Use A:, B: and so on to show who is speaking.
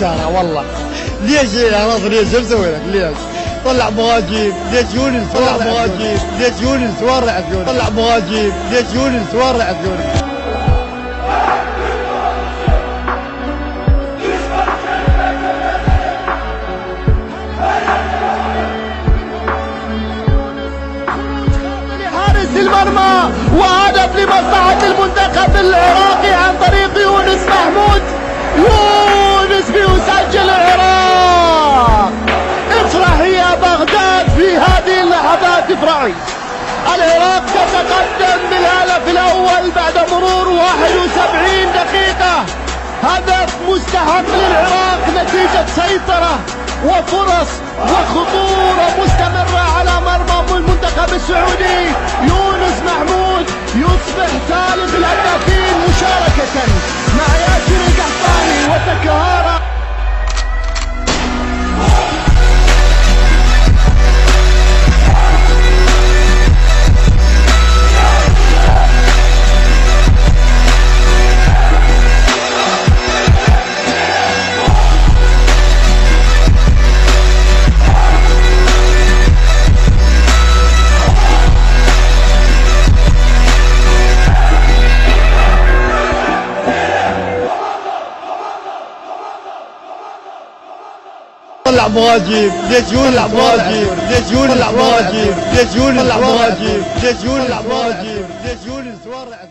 A: الشارع والله. ليش يا ناصر ليش مسوي لك ليش؟ طلع مهاجم ليش يونس؟ طلع مهاجم ليش يونس؟ وين رحت يونس؟ طلع مهاجم ليش يونس؟ وين رحت يونس؟
B: المرمى وهدف لمصلحة المنتخب العراقي عن طريق يونس محمود. يونس بيسجل العراق. افرح يا بغداد في هذه اللحظات، افرحي. العراق تتقدم بالهدف الاول بعد مرور 71 دقيقة. هدف مستحق للعراق نتيجة سيطرة وفرص وخطورة مستمرة على مرمى المنتخب السعودي. يونس محمود يصبح ثالث الهدافين مشاركة مع ياسر القحطاني وتكهارة.
A: طلع مهاجم ليش يونس؟ طلع مهاجم ليش يونس؟ طلع مهاجم ليش يونس؟ طلع مهاجم ليش يونس؟ طلع مهاجم ليش يونس؟ وين رحت؟